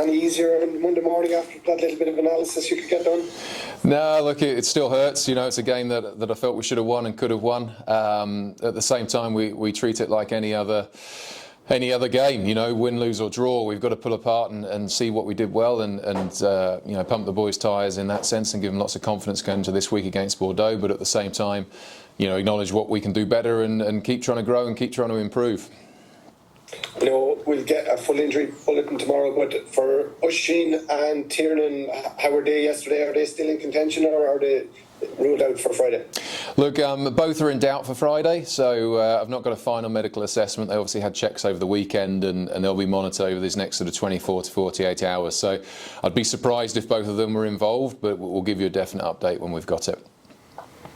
any easier on Monday morning after that little bit of analysis you could get done? No, look, it still hurts. You know, it's a game that I felt we should have won and could have won. At the same time, we treat it like any other game. You know, win, lose or draw, we've got to pull apart and see what we did well and you know, pump the boys' tyres in that sense and give them lots of confidence going into this week against Bordeaux. But at the same time, you know, acknowledge what we can do better and keep trying to grow and keep trying to improve. I know we'll get a full injury bulletin tomorrow, but for Oisin and Tiernan, how were they yesterday? Are they still in contention or are they ruled out for Friday? Look, both are in doubt for Friday, so I've not got a final medical assessment. They obviously had checks over the weekend and they'll be monitored over these next sort of 24 to 48 hours. So I'd be surprised if both of them were involved, but we'll give you a definite update when we've got it.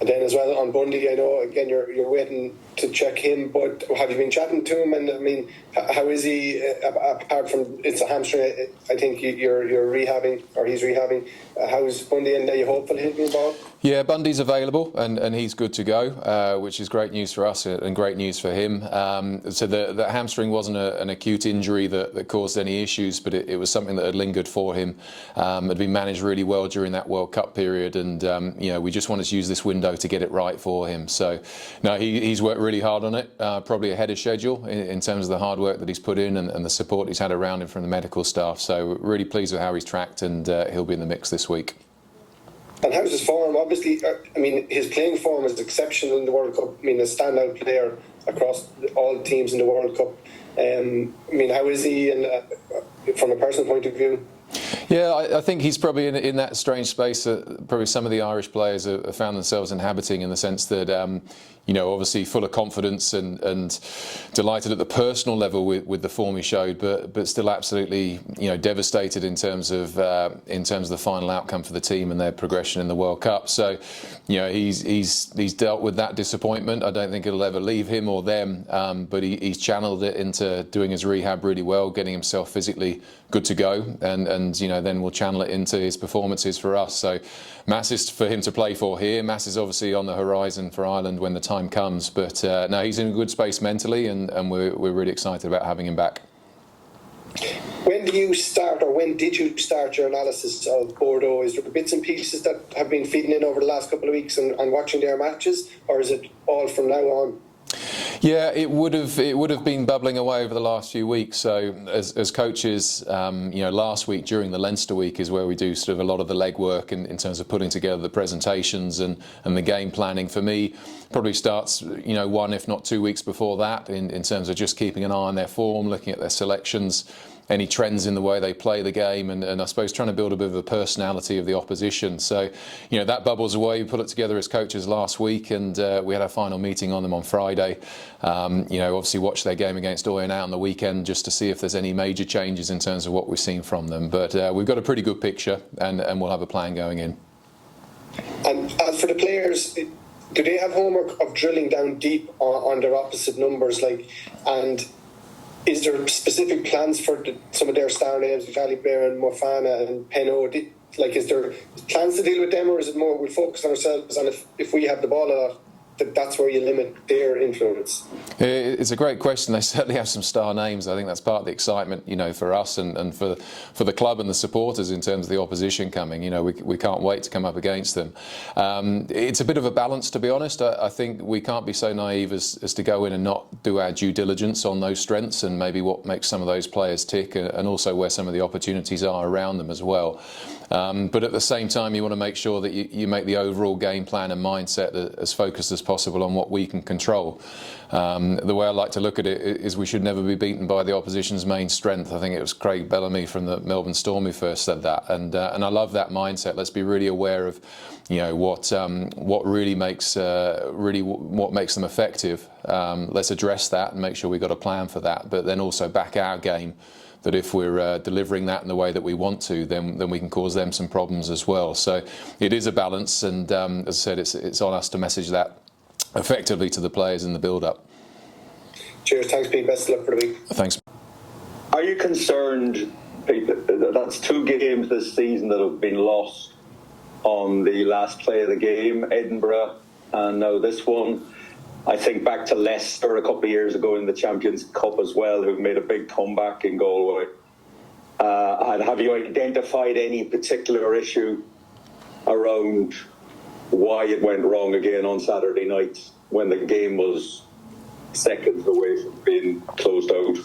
And then as well on Bundee, I know again you're waiting to check him, but have you been chatting to him? And I mean, how is he? Apart from it's a hamstring, I think you're rehabbing or he's rehabbing. How's Bundee, and are you hopeful he'll be involved? Yeah, Bundee's available and he's good to go, which is great news for us and great news for him. So the hamstring wasn't an acute injury that caused any issues, but it was something that had lingered for him. Had been managed really well during that World Cup period, and you know, we just wanted to use this window to get it right for him. So no, he's worked really hard on it, probably ahead of schedule in terms of the hard work that he's put in and the support he's had around him from the medical staff. So really pleased with how he's tracked, and he'll be in the mix this week. And how's his form? Obviously, I mean, his playing form is exceptional in the World Cup. I mean, a standout player across all teams in the World Cup. I mean, how is he from a personal point of view? Yeah, I think he's probably in that strange space that probably some of the Irish players have found themselves inhabiting, in the sense that, you know, obviously full of confidence and delighted at the personal level with the form he showed, but still absolutely, you know, devastated in terms of the final outcome for the team and their progression in the World Cup. So, you know, he's dealt with that disappointment. I don't think it'll ever leave him or them, but he's channeled it into doing his rehab really well, getting himself physically good to go, and you know, then we'll channel it into his performances for us. So massive for him to play for here. Massive obviously on the horizon for Ireland when the time comes, but no, he's in a good space mentally, and we're really excited about having him back. When do you start, or when did you start your analysis of Bordeaux? Is there bits and pieces that have been feeding in over the last couple of weeks and watching their matches, or is it all from now on? Yeah, it would have been bubbling away over the last few weeks. So as coaches, you know, last week during the Leinster week is where we do sort of a lot of the legwork in terms of putting together the presentations and the game planning. For me, probably starts, you know, 1 if not 2 weeks before that, in terms of just keeping an eye on their form, looking at their selections, any trends in the way they play the game, and I suppose trying to build a bit of a personality of the opposition. So, you know, that bubbles away. We put it together as coaches last week, and we had our final meeting on them on Friday. You know, obviously watched their game against Oyonnax on the weekend just to see if there's any major changes in terms of what we've seen from them. But we've got a pretty good picture, and we'll have a plan going in. And as for the players, do they have homework of drilling down deep on their opposite numbers, and is there specific plans for some of their star names, Valley Bear and Mofana and Penno? Like, is there plans to deal with them, or is it more we focus on ourselves, and if we have the ball a lot, that's where you limit their influence? It's a great question. They certainly have some star names. I think that's part of the excitement, you know, for us and for the club and the supporters in terms of the opposition coming. You know, we can't wait to come up against them. It's a bit of a balance, to be honest. I think we can't be so naive as to go in and not do our due diligence on those strengths and maybe what makes some of those players tick, and also where some of the opportunities are around them as well. But at the same time, you want to make sure that you make the overall game plan and mindset as focused as possible on what we can control. The way I like to look at it is we should never be beaten by the opposition's main strength. I think it was Craig Bellamy from the Melbourne Storm who first said that, and I love that mindset. Let's be really aware of, you know, what really makes what makes them effective. Let's address that and make sure we've got a plan for that, but then also back our game, that if we're delivering that in the way that we want to, then we can cause them some problems as well. So it is a balance, and as I said, it's on us to message that effectively to the players in the build-up. Cheers, thanks Pete, best of luck for the week. Thanks. Are you concerned, Pete, that's 2 games this season that have been lost on the last play of the game, Edinburgh, and now this one? I think back to Leicester a couple of years ago in the Champions Cup as well, who've made a big comeback in Galway. And have you identified any particular issue around why it went wrong again on Saturday night when the game was seconds away from being closed out?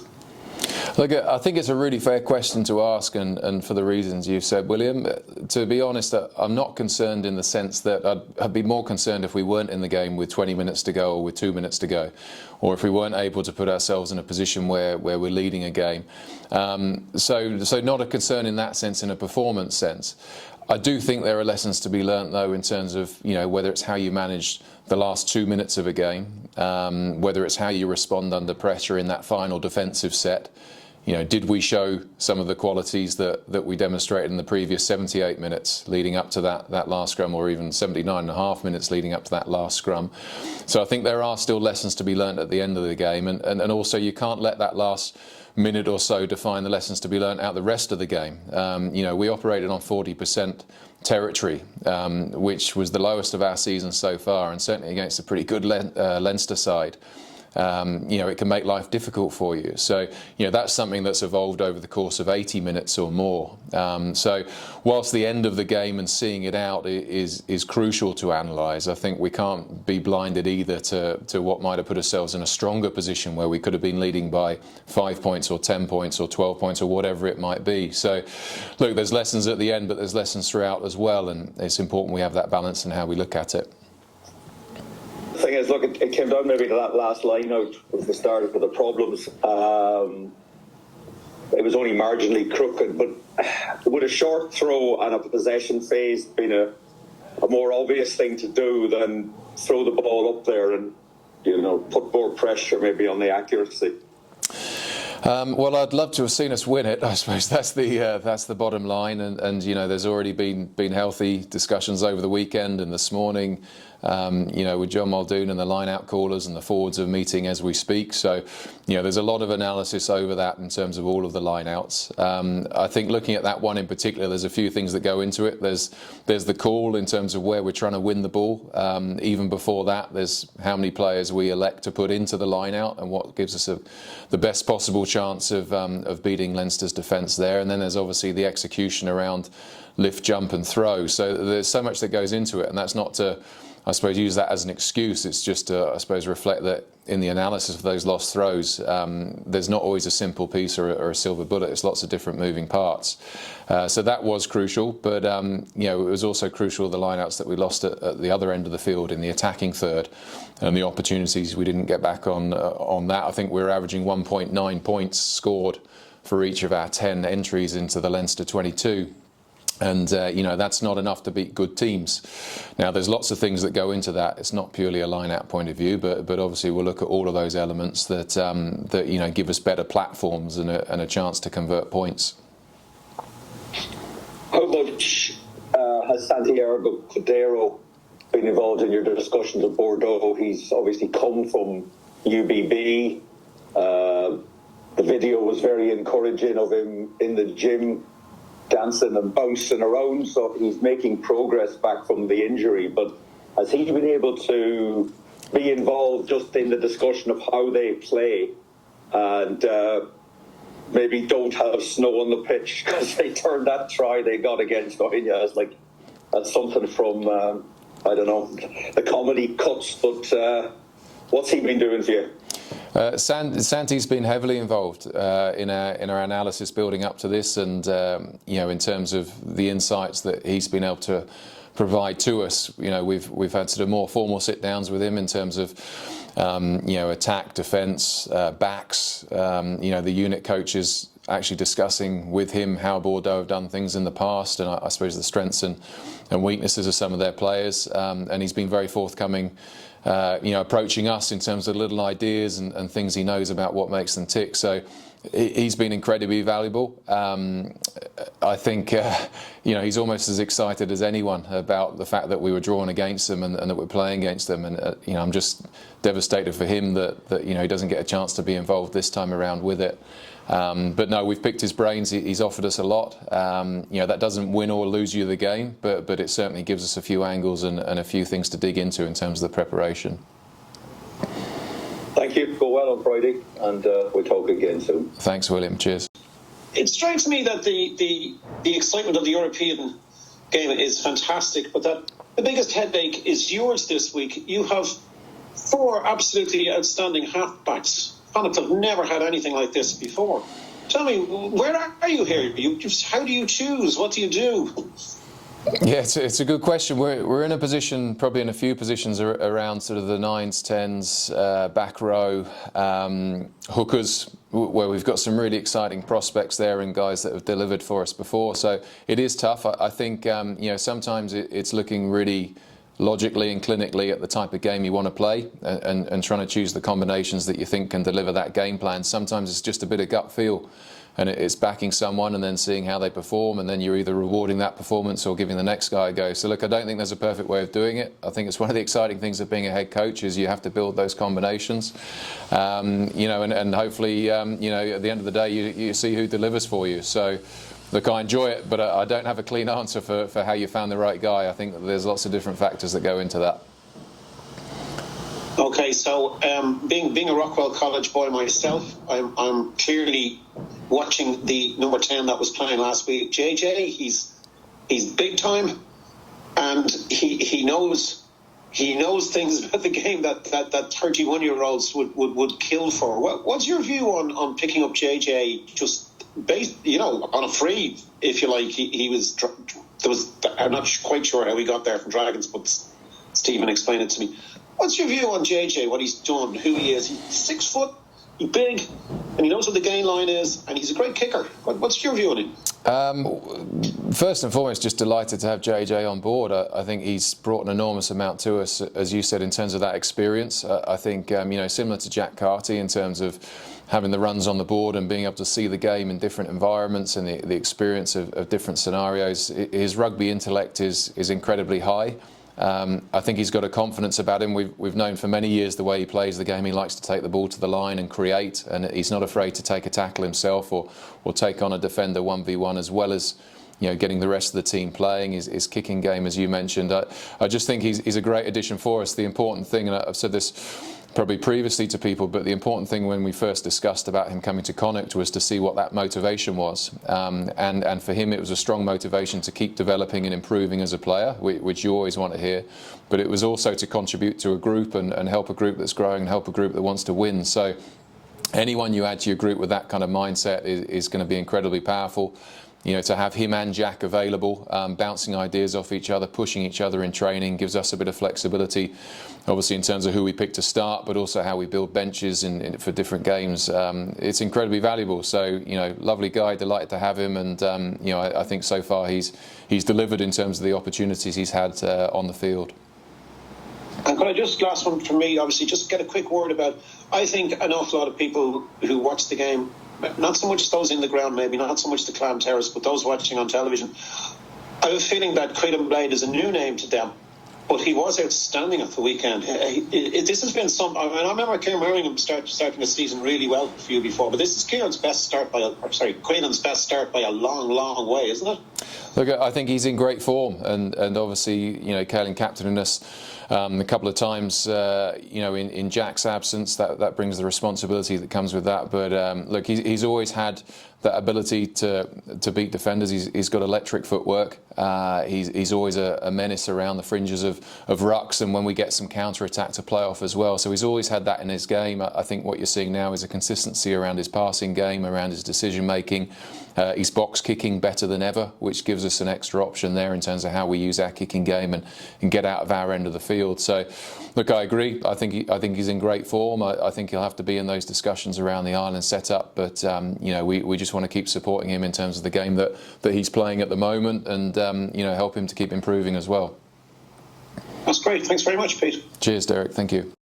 Look, I think it's a really fair question to ask, and for the reasons you've said, William. To be honest, I'm not concerned in the sense that I'd be more concerned if we weren't in the game with 20 minutes to go or with 2 minutes to go, or if we weren't able to put ourselves in a position where we're leading a game. So not a concern in that sense, in a performance sense. I do think there are lessons to be learnt, though, in terms of, whether it's how you manage the last 2 minutes of a game, whether it's how you respond under pressure in that final defensive set. Did we show some of the qualities that we demonstrated in the previous 78 minutes leading up to that last scrum, or even 79.5 minutes leading up to that last scrum? So I think there are still lessons to be learnt at the end of the game, and also you can't let that last minute or so define the lessons to be learnt out the rest of the game. We operated on 40% territory, which was the lowest of our season so far, and certainly against a pretty good Leinster side. It can make life difficult for you. So, that's something that's evolved over the course of 80 minutes or more. So, whilst the end of the game and seeing it out is crucial to analyse, I think we can't be blinded either to what might have put ourselves in a stronger position where we could have been leading by 5 points or 10 points or 12 points or whatever it might be. So, look, there's lessons at the end, but there's lessons throughout as well, and it's important we have that balance in how we look at it. The thing is, look, it came down maybe to that last line out was the start of the problems. It was only marginally crooked, but would a short throw and a possession phase been a more obvious thing to do than throw the ball up there and put more pressure maybe on the accuracy? Well, I'd love to have seen us win it. I suppose that's the bottom line, and there's already been healthy discussions over the weekend and this morning. With John Muldoon and the line-out callers and the forwards are meeting as we speak. So, there's a lot of analysis over that in terms of all of the line-outs. I think looking at that one in particular, there's a few things that go into it. There's the call in terms of where we're trying to win the ball. Even before that, there's how many players we elect to put into the line-out and what gives us the best possible chance of beating Leinster's defence there. And then there's obviously the execution around lift, jump and throw. So there's so much that goes into it, and that's not to, I suppose, use that as an excuse. It's just to, I suppose, reflect that in the analysis of those lost throws, there's not always a simple piece or a silver bullet. It's lots of different moving parts. So that was crucial, but it was also crucial the lineouts that we lost at the other end of the field in the attacking third, and the opportunities we didn't get back on that. I think we were averaging 1.9 points scored for each of our 10 entries into the Leinster 22. And, that's not enough to beat good teams. Now, there's lots of things that go into that. It's not purely a line-out point of view, but obviously we'll look at all of those elements that give us better platforms and a chance to convert points. How much has Santiago Cordero been involved in your discussions at Bordeaux? He's obviously come from UBB. The video was very encouraging of him in the gym, dancing and bouncing around, so he's making progress back from the injury. But has he been able to be involved just in the discussion of how they play and maybe don't have snow on the pitch because they turned that try they got against Oinia? It's like that's something from I don't know, the comedy cuts, but what's he been doing for you? Santi's been heavily involved in our analysis building up to this, and in terms of the insights that he's been able to provide to us. We've had sort of more formal sit downs with him in terms of attack, defence, backs. The unit coaches actually discussing with him how Bordeaux have done things in the past, and I suppose the strengths and weaknesses of some of their players. And he's been very forthcoming. Approaching us in terms of little ideas and things he knows about what makes them tick. So he's been incredibly valuable. I think he's almost as excited as anyone about the fact that we were drawn against them and that we're playing against them. And I'm just devastated for him that he doesn't get a chance to be involved this time around with it. But no, we've picked his brains. He's offered us a lot. That doesn't win or lose you the game, but it certainly gives us a few angles and a few things to dig into in terms of the preparation. Thank you. Go well on Friday, and we'll talk again soon. Thanks, William. Cheers. It strikes me that the excitement of the European game is fantastic, but that the biggest headache is yours this week. You have 4 absolutely outstanding halfbacks. Connacht have never had anything like this before. Tell me, where are you here? How do you choose? What do you do? Yeah, it's a good question. We're in a position, probably in a few positions around sort of the 9s, 10s, back row, hookers, where we've got some really exciting prospects there and guys that have delivered for us before. So it is tough. I think sometimes it's looking really logically and clinically at the type of game you want to play and trying to choose the combinations that you think can deliver that game plan. Sometimes it's just a bit of gut feel, and it's backing someone and then seeing how they perform, and then you're either rewarding that performance or giving the next guy a go. So look, I don't think there's a perfect way of doing it. I think it's one of the exciting things of being a head coach is you have to build those combinations, and hopefully, at the end of the day, you see who delivers for you. So look, I enjoy it, but I don't have a clean answer for how you found the right guy. I think that there's lots of different factors that go into that. Okay, so being a Rockwell College boy myself, I'm clearly watching the number 10 that was playing last week. JJ, he's big time, and he knows things about the game that 31-year-olds would kill for. What's your view on picking up JJ just based, on a free, if you like? He was I'm not quite sure how he got there from Dragons, but Stephen explained it to me. What's your view on JJ, what he's done, who he is? He's 6 foot, he's big, and he knows what the gain line is, and he's a great kicker. What's your view on him? First and foremost, just delighted to have JJ on board. I think he's brought an enormous amount to us, as you said, in terms of that experience. I think, similar to Jack Carty in terms of having the runs on the board and being able to see the game in different environments and the experience of different scenarios. His rugby intellect is incredibly high. I think he's got a confidence about him. We've known for many years the way he plays the game. He likes to take the ball to the line and create, and he's not afraid to take a tackle himself or take on a defender 1v1, as well as getting the rest of the team playing. His kicking game, as you mentioned, I just think he's a great addition for us. The important thing, and I've said this probably previously to people, but the important thing when we first discussed about him coming to Connacht was to see what that motivation was, and for him it was a strong motivation to keep developing and improving as a player, which you always want to hear, but it was also to contribute to a group and help a group that's growing and help a group that wants to win. So anyone you add to your group with that kind of mindset is going to be incredibly powerful. To have him and Jack available, bouncing ideas off each other, pushing each other in training, gives us a bit of flexibility, obviously in terms of who we pick to start, but also how we build benches for different games. It's incredibly valuable. So, lovely guy, delighted to have him, and I think so far he's delivered in terms of the opportunities he's had on the field. And could I just, last one from me, obviously, just get a quick word about, I think an awful lot of people who watch the game, not so much those in the ground maybe, not so much the Clan Terrace, but those watching on television, I have a feeling that Creedon Blade is a new name to them, but he was outstanding at the weekend. This has been some, I remember hearing him starting the season really well for you before, but this is Creedon's best start by a long, long way, isn't it? Look, I think he's in great form, and obviously, Caelan captaining us a couple of times, in Jack's absence, that brings the responsibility that comes with that. But look, he's always had that ability to beat defenders. He's got electric footwork. He's always a menace around the fringes of rucks, and when we get some counter attack to play off as well. So he's always had that in his game. I think what you're seeing now is a consistency around his passing game, around his decision making. He's box kicking better than ever, which gives us an extra option there in terms of how we use our kicking game and get out of our end of the field. So, look, I agree. I think he's in great form. I think he'll have to be in those discussions around the Ireland setup. But we just want to keep supporting him in terms of the game that he's playing at the moment, and help him to keep improving as well. That's great. Thanks very much, Pete. Cheers, Derek. Thank you.